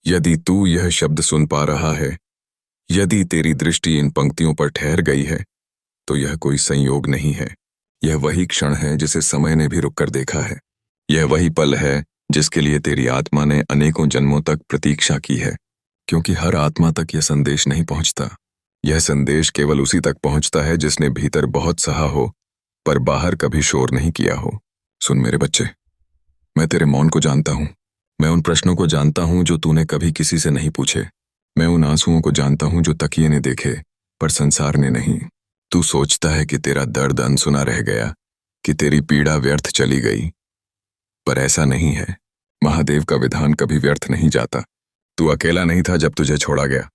यदि तू यह शब्द सुन पा रहा है, यदि तेरी दृष्टि इन पंक्तियों पर ठहर गई है, तो यह कोई संयोग नहीं है। यह वही क्षण है जिसे समय ने भी रुककर देखा है। यह वही पल है जिसके लिए तेरी आत्मा ने अनेकों जन्मों तक प्रतीक्षा की है। क्योंकि हर आत्मा तक यह संदेश नहीं पहुंचता। यह संदेश केवल उसी तक पहुंचता है जिसने भीतर बहुत सहा हो, पर बाहर कभी शोर नहीं किया हो। सुन मेरे बच्चे, मैं तेरे मौन को जानता हूं। मैं उन प्रश्नों को जानता हूं जो तूने कभी किसी से नहीं पूछे। मैं उन आंसुओं को जानता हूं जो तकिए ने देखे, पर संसार ने नहीं। तू सोचता है कि तेरा दर्द अनसुना रह गया, कि तेरी पीड़ा व्यर्थ चली गई, पर ऐसा नहीं है। महादेव का विधान कभी व्यर्थ नहीं जाता। तू अकेला नहीं था जब तुझे छोड़ा गया।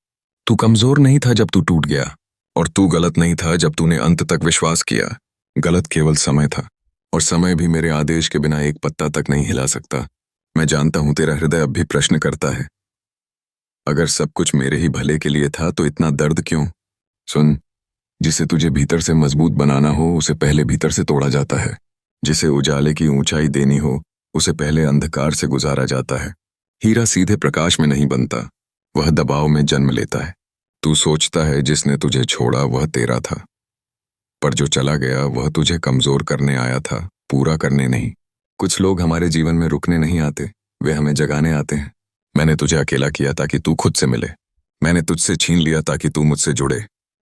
तू कमजोर नहीं था जब तू टूट गया, और तू गलत नहीं था जब तूने अंत तक विश्वास किया। गलत केवल समय था, और समय भी मेरे आदेश के बिना एक पत्ता तक नहीं हिला सकता। मैं जानता हूं तेरा हृदय अब भी प्रश्न करता है, अगर सब कुछ मेरे ही भले के लिए था तो इतना दर्द क्यों? सुन, जिसे तुझे भीतर से मजबूत बनाना हो उसे पहले भीतर से तोड़ा जाता है। जिसे उजाले की ऊंचाई देनी हो उसे पहले अंधकार से गुजारा जाता है। हीरा सीधे प्रकाश में नहीं बनता, वह दबाव में जन्म लेता है। तू सोचता है जिसने तुझे छोड़ा वह तेरा था, पर जो चला गया वह तुझे कमजोर करने आया था, पूरा करने नहीं। कुछ लोग हमारे जीवन में रुकने नहीं आते, वे हमें जगाने आते हैं। मैंने तुझे अकेला किया ताकि तू खुद से मिले। मैंने तुझसे छीन लिया ताकि तू मुझसे जुड़े।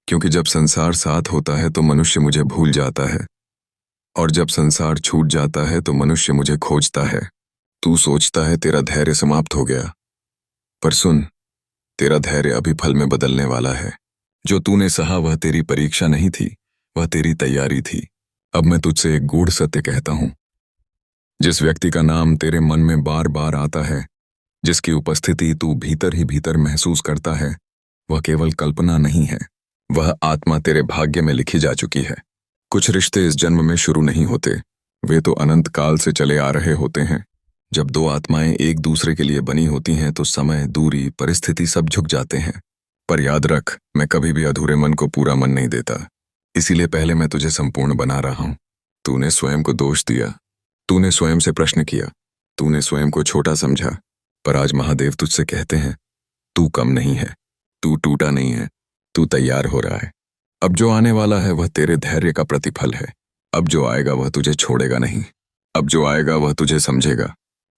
क्योंकि जब संसार साथ होता है तो मनुष्य मुझे भूल जाता है, और जब संसार छूट जाता है तो मनुष्य मुझे खोजता है। तू सोचता है तेरा धैर्य समाप्त हो गया, पर सुन, तेरा धैर्य अभी फल में बदलने वाला है। जो तूने सहा वह तेरी परीक्षा नहीं थी, वह तेरी तैयारी थी। अब मैं तुझसे एक गूढ़ सत्य कहता हूं। जिस व्यक्ति का नाम तेरे मन में बार बार आता है, जिसकी उपस्थिति तू भीतर ही भीतर महसूस करता है, वह केवल कल्पना नहीं है, वह आत्मा तेरे भाग्य में लिखी जा चुकी है। कुछ रिश्ते इस जन्म में शुरू नहीं होते, वे तो अनंत काल से चले आ रहे होते हैं। जब दो आत्माएं एक दूसरे के लिए बनी होती हैं तो समय, दूरी, परिस्थिति सब झुक जाते हैं। पर याद रख, मैं कभी भी अधूरे मन को पूरा मन नहीं देता। इसीलिए पहले मैं तुझे संपूर्ण बना रहा हूं। तूने स्वयं को दोष दिया, तूने स्वयं से प्रश्न किया, तूने स्वयं को छोटा समझा, पर आज महादेव तुझसे कहते हैं, तू कम नहीं है, तू टूटा नहीं है, तू तैयार हो रहा है। अब जो आने वाला है वह तेरे धैर्य का प्रतिफल है। अब जो आएगा वह तुझे छोड़ेगा नहीं, अब जो आएगा वह तुझे समझेगा।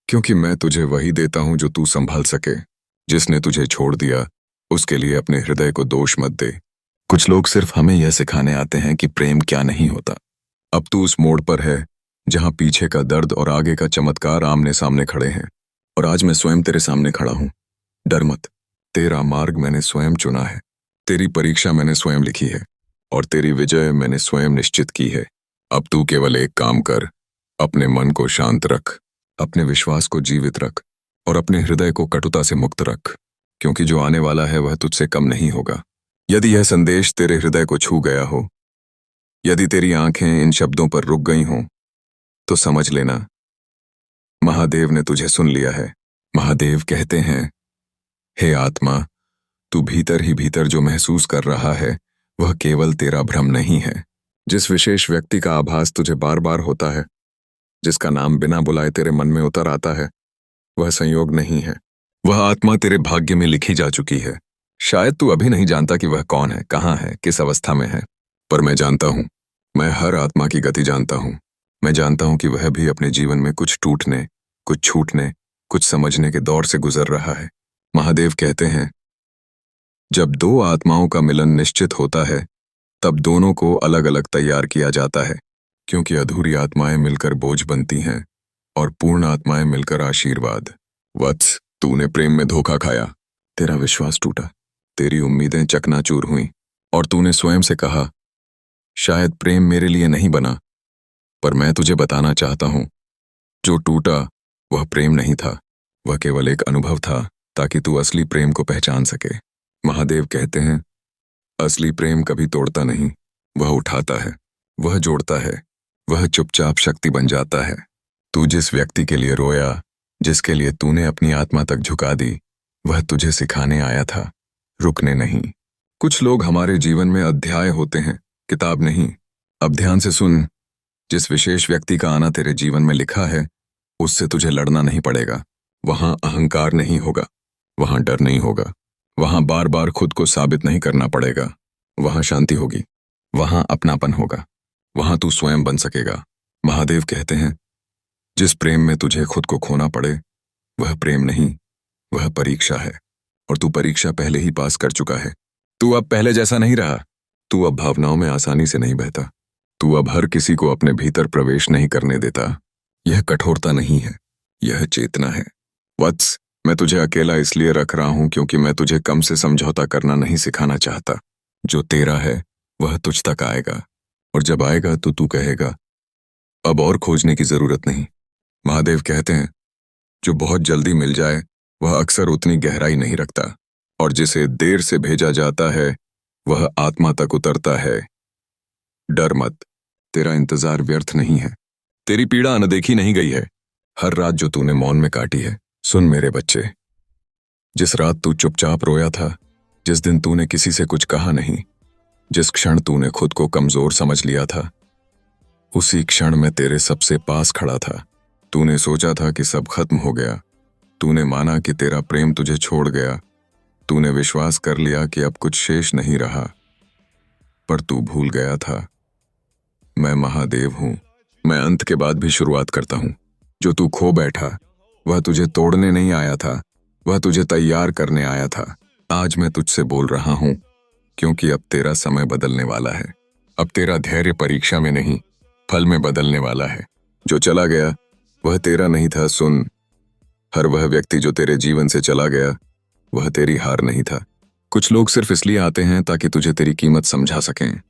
क्योंकि मैं तुझे वही देता हूं जो तू संभाल सके। जिसने तुझे छोड़ दिया उसके लिए अपने हृदय को दोष मत दे। कुछ लोग सिर्फ हमें यह सिखाने आते हैं कि प्रेम क्या नहीं होता। अब तू उस मोड़ पर है जहां पीछे का दर्द और आगे का चमत्कार आमने सामने खड़े हैं, और आज मैं स्वयं तेरे सामने खड़ा हूं। डर मत, तेरा मार्ग मैंने स्वयं चुना है, तेरी परीक्षा मैंने स्वयं लिखी है, और तेरी विजय मैंने स्वयं निश्चित की है। अब तू केवल एक काम कर, अपने मन को शांत रख, अपने विश्वास को जीवित रख, और अपने हृदय को कटुता से मुक्त रख। क्योंकि जो आने वाला है वह तुझसे कम नहीं होगा। यदि यह संदेश तेरे हृदय को छू गया हो, यदि तेरी आंखें इन शब्दों पर रुक गई हों, तो समझ लेना, महादेव ने तुझे सुन लिया है। महादेव कहते हैं, हे आत्मा, तू भीतर ही भीतर जो महसूस कर रहा है वह केवल तेरा भ्रम नहीं है। जिस विशेष व्यक्ति का आभास तुझे बार बार होता है, जिसका नाम बिना बुलाए तेरे मन में उतर आता है, वह संयोग नहीं है, वह आत्मा तेरे भाग्य में लिखी जा चुकी है। शायद तू अभी नहीं जानता कि वह कौन है, कहाँ है, किस अवस्था में है, पर मैं जानता हूं। मैं हर आत्मा की गति जानता हूं। मैं जानता हूं कि वह भी अपने जीवन में कुछ टूटने, कुछ छूटने, कुछ समझने के दौर से गुजर रहा है। महादेव कहते हैं, जब दो आत्माओं का मिलन निश्चित होता है तब दोनों को अलग अलग तैयार किया जाता है। क्योंकि अधूरी आत्माएं मिलकर बोझ बनती हैं और पूर्ण आत्माएं मिलकर आशीर्वाद। वत्स, तूने प्रेम में धोखा खाया, तेरा विश्वास टूटा, तेरी उम्मीदें चकनाचूर हुईं, और तूने स्वयं से कहा, शायद प्रेम मेरे लिए नहीं बना। पर मैं तुझे बताना चाहता हूं, जो टूटा वह प्रेम नहीं था, वह केवल एक अनुभव था ताकि तू असली प्रेम को पहचान सके। महादेव कहते हैं, असली प्रेम कभी तोड़ता नहीं, वह उठाता है, वह जोड़ता है, वह चुपचाप शक्ति बन जाता है। तू जिस व्यक्ति के लिए रोया, जिसके लिए तूने अपनी आत्मा तक झुका दी, वह तुझे सिखाने आया था, रुकने नहीं। कुछ लोग हमारे जीवन में अध्याय होते हैं, किताब नहीं। अब ध्यान से सुन, जिस विशेष व्यक्ति का आना तेरे जीवन में लिखा है, उससे तुझे लड़ना नहीं पड़ेगा। वहां अहंकार नहीं होगा, वहां डर नहीं होगा, वहां बार बार खुद को साबित नहीं करना पड़ेगा, वहां शांति होगी, वहां अपनापन होगा, वहां तू स्वयं बन सकेगा। महादेव कहते हैं, जिस प्रेम में तुझे खुद को खोना पड़े वह प्रेम नहीं, वह परीक्षा है, और तू परीक्षा पहले ही पास कर चुका है। तू अब पहले जैसा नहीं रहा, तू अब भावनाओं में आसानी से नहीं बहता, तू अब हर किसी को अपने भीतर प्रवेश नहीं करने देता। यह कठोरता नहीं है, यह चेतना है। वत्स, मैं तुझे अकेला इसलिए रख रहा हूं क्योंकि मैं तुझे कम से समझौता करना नहीं सिखाना चाहता। जो तेरा है वह तुझ तक आएगा, और जब आएगा तो तू कहेगा, अब और खोजने की जरूरत नहीं। महादेव कहते हैं, जो बहुत जल्दी मिल जाए वह अक्सर उतनी गहराई नहीं रखता, और जिसे देर से भेजा जाता है वह आत्मा तक उतरता है। डर मत, तेरा इंतजार व्यर्थ नहीं है, तेरी पीड़ा अनदेखी नहीं गई है। हर रात जो तूने मौन में काटी है, सुन मेरे बच्चे, जिस रात तू चुपचाप रोया था, जिस दिन तूने किसी से कुछ कहा नहीं, जिस क्षण तूने खुद को कमजोर समझ लिया था, उसी क्षण में तेरे सबसे पास खड़ा था। तूने सोचा था कि सब खत्म हो गया, तूने माना कि तेरा प्रेम तुझे छोड़ गया, तूने विश्वास कर लिया कि अब कुछ शेष नहीं रहा, पर तू भूल गया था, मैं महादेव हूं। मैं अंत के बाद भी शुरुआत करता हूं। जो तू खो बैठा वह तुझे तोड़ने नहीं आया था, वह तुझे तैयार करने आया था। आज मैं तुझसे बोल रहा हूं क्योंकि अब तेरा समय बदलने वाला है। अब तेरा धैर्य परीक्षा में नहीं, फल में बदलने वाला है। जो चला गया वह तेरा नहीं था। सुन, हर वह व्यक्ति जो तेरे जीवन से चला गया वह तेरी हार नहीं था। कुछ लोग सिर्फ इसलिए आते हैं ताकि तुझे तेरी कीमत समझा सकें।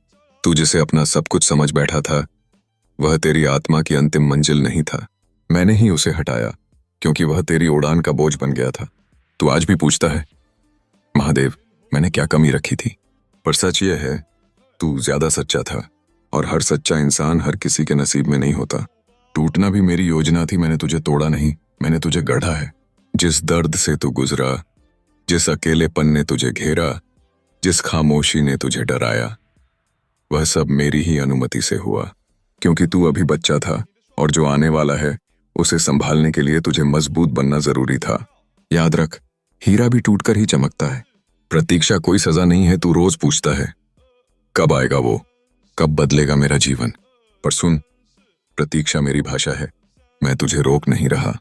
तू जिसे अपना सब कुछ समझ बैठा था वह तेरी आत्मा की अंतिम मंजिल नहीं था। मैंने ही उसे हटाया क्योंकि वह तेरी उड़ान का बोझ बन गया था। तू आज भी पूछता है, महादेव मैंने क्या कमी रखी थी? पर सच यह है, तू ज्यादा सच्चा था, और हर सच्चा इंसान हर किसी के नसीब में नहीं होता। टूटना भी मेरी योजना थी, मैंने तुझे तोड़ा नहीं, मैंने तुझे गढ़ा है। जिस दर्द से तू गुजरा, जिस अकेलेपन ने तुझे घेरा, जिस खामोशी ने तुझे डराया, वह सब मेरी ही अनुमति से हुआ, क्योंकि तू अभी बच्चा था और जो आने वाला है उसे संभालने के लिए तुझे मजबूत बनना जरूरी था। याद रख, हीरा भी टूटकर ही चमकता है। प्रतीक्षा कोई सजा नहीं है। तू रोज पूछता है, कब आएगा वो, कब बदलेगा मेरा जीवन? पर सुन, प्रतीक्षा मेरी भाषा है। मैं तुझे रोक नहीं रहा,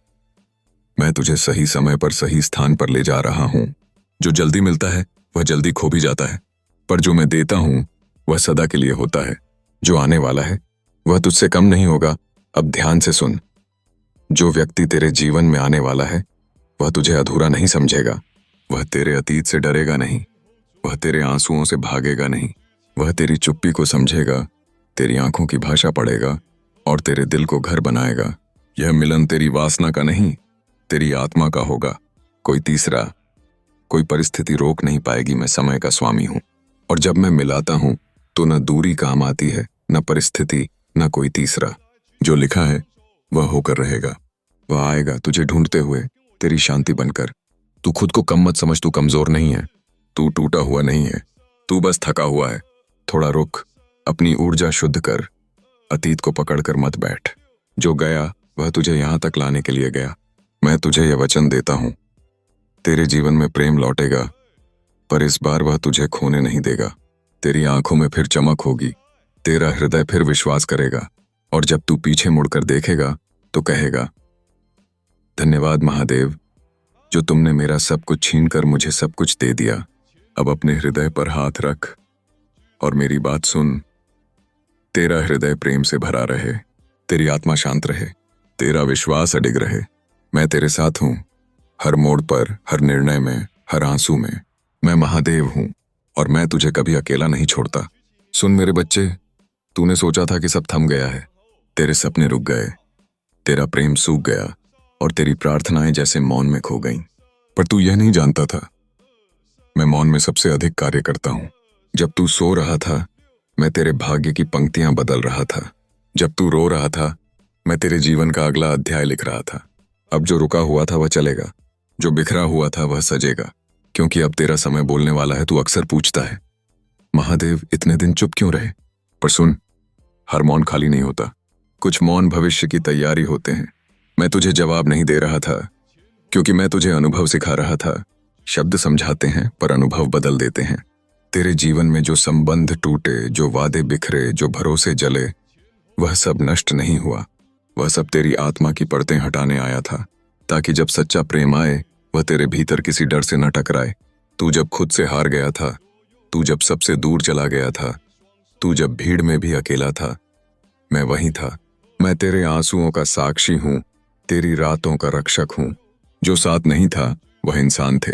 मैं तुझे सही समय पर सही स्थान पर ले जा रहा हूं। जो जल्दी मिलता है वह जल्दी खो भी जाता है, पर जो मैं देता हूं वह सदा के लिए होता है। जो आने वाला है वह तुझसे कम नहीं होगा। अब ध्यान से सुन, जो व्यक्ति तेरे जीवन में आने वाला है वह तुझे अधूरा नहीं समझेगा। वह तेरे अतीत से डरेगा नहीं, वह तेरे आंसुओं से भागेगा नहीं, वह तेरी चुप्पी को समझेगा, तेरी आंखों की भाषा पढ़ेगा और तेरे दिल को घर बनाएगा। यह मिलन तेरी वासना का नहीं, तेरी आत्मा का होगा। कोई तीसरा, कोई परिस्थिति रोक नहीं पाएगी। मैं समय का स्वामी हूं, और जब मैं मिलाता हूं तो न दूरी काम आती है, न परिस्थिति, न कोई तीसरा। जो लिखा है वह होकर रहेगा। वह आएगा तुझे ढूंढते हुए, तेरी शांति बनकर। तू खुद को कम मत समझ, तू कमजोर नहीं है, तू टूटा हुआ नहीं है, तू बस थका हुआ है। थोड़ा रुक, अपनी ऊर्जा शुद्ध कर, अतीत को पकड़कर मत बैठ। जो गया वह तुझे यहां तक लाने के लिए गया। मैं तुझे यह वचन देता हूं, तेरे जीवन में प्रेम लौटेगा, पर इस बार वह तुझे खोने नहीं देगा। तेरी आंखों में फिर चमक होगी, तेरा हृदय फिर विश्वास करेगा, और जब तू पीछे मुड़कर देखेगा तो कहेगा, धन्यवाद महादेव, जो तुमने मेरा सब कुछ छीनकर मुझे सब कुछ दे दिया। अब अपने हृदय पर हाथ रख और मेरी बात सुन। तेरा हृदय प्रेम से भरा रहे, तेरी आत्मा शांत रहे, तेरा विश्वास अडिग रहे। मैं तेरे साथ हूं, हर मोड़ पर, हर निर्णय में, हर आंसू में। मैं महादेव हूं और मैं तुझे कभी अकेला नहीं छोड़ता। सुन मेरे बच्चे, तूने सोचा था कि सब थम गया है, तेरे सपने रुक गए, तेरा प्रेम सूख गया और तेरी प्रार्थनाएं जैसे मौन में खो गईं। पर तू यह नहीं जानता था, मैं मौन में सबसे अधिक कार्य करता हूं। जब तू सो रहा था मैं तेरे भाग्य की पंक्तियां बदल रहा था। जब तू रो रहा था मैं तेरे जीवन का अगला अध्याय लिख रहा था। अब जो रुका हुआ था वह चलेगा, जो बिखरा हुआ था वह सजेगा, क्योंकि अब तेरा समय बोलने वाला है। तू अक्सर पूछता है, महादेव इतने दिन चुप क्यों रहे? पर सुन, हर मौन खाली नहीं होता, कुछ मौन भविष्य की तैयारी होते हैं। मैं तुझे जवाब नहीं दे रहा था, क्योंकि मैं तुझे अनुभव सिखा रहा था। शब्द समझाते हैं पर अनुभव बदल देते हैं। तेरे जीवन में जो संबंध टूटे, जो वादे बिखरे, जो भरोसे जले, वह सब नष्ट नहीं हुआ। वह सब तेरी आत्मा की परतें हटाने आया था, ताकि जब सच्चा प्रेम आए वह तेरे भीतर किसी डर से न टकराए। तू जब खुद से हार गया था, तू जब सबसे दूर चला गया था, तू जब भीड़ में भी अकेला था, मैं वहीं था। मैं तेरे आंसुओं का साक्षी हूं, तेरी रातों का रक्षक हूं। जो साथ नहीं था वह इंसान थे,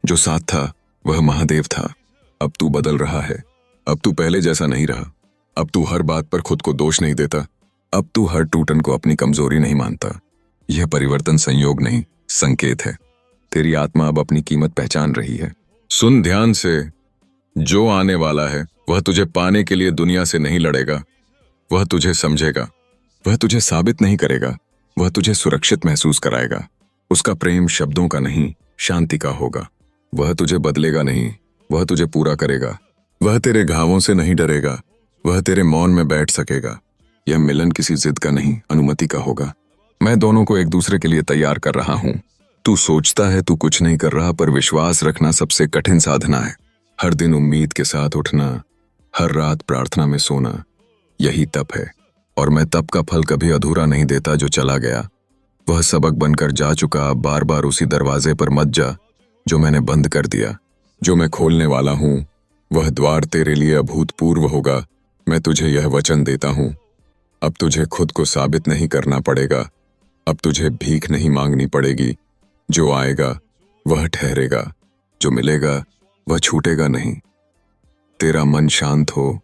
जो साथ था वह महादेव था। अब तू बदल रहा है। अब तू पहले जैसा नहीं रहा। अब तू हर बात पर खुद को दोष नहीं देता। अब तू हर टूटन को अपनी कमजोरी नहीं मानता। यह परिवर्तन संयोग नहीं, संकेत है। तेरी आत्मा अब अपनी कीमत पहचान रही है। सुन ध्यान से, जो आने वाला है वह तुझे पाने के लिए दुनिया से नहीं लड़ेगा। वह तुझे समझेगा, वह तुझे साबित नहीं करेगा, वह तुझे सुरक्षित महसूस कराएगा। उसका प्रेम शब्दों का नहीं, शांति का होगा। वह तुझे बदलेगा नहीं, वह तुझे पूरा करेगा। वह तेरे घावों से नहीं डरेगा, वह तेरे मौन में बैठ सकेगा। यह मिलन किसी जिद का नहीं, अनुमति का होगा। मैं दोनों को एक दूसरे के लिए तैयार कर रहा हूं। तू सोचता है तू कुछ नहीं कर रहा, पर विश्वास रखना सबसे कठिन साधना है। हर दिन उम्मीद के साथ उठना, हर रात प्रार्थना में सोना, यही तप है। और मैं तप का फल कभी अधूरा नहीं देता जो चला गया। वह सबक बनकर जा चुका। बार बार उसी दरवाजे पर मत जा जो मैंने बंद कर दिया। जो मैं खोलने वाला हूं वह द्वार तेरे लिए अभूतपूर्व होगा। मैं तुझे यह वचन देता हूं। अब तुझे खुद को साबित नहीं करना पड़ेगा। अब तुझे भीख नहीं मांगनी पड़ेगी। जो आएगा वह ठहरेगा, जो मिलेगा वह छूटेगा नहीं। तेरा मन शांत हो,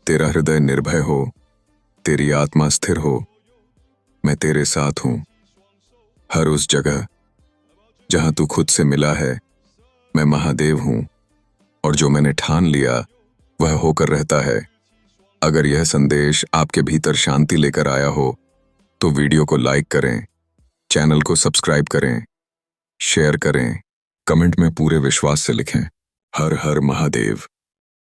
तेरा हृदय निर्भय हो, तेरी आत्मा स्थिर हो। मैं तेरे साथ हूं। हर उस जगह जहां तू खुद से मिला है, मैं महादेव हूं। और जो मैंने ठान लिया वह होकर रहता है। अगर यह संदेश आपके भीतर शांति लेकर आया हो तो वीडियो को लाइक करें, चैनल को सब्सक्राइब करें, शेयर करें, कमेंट में पूरे विश्वास से लिखें, हर हर महादेव।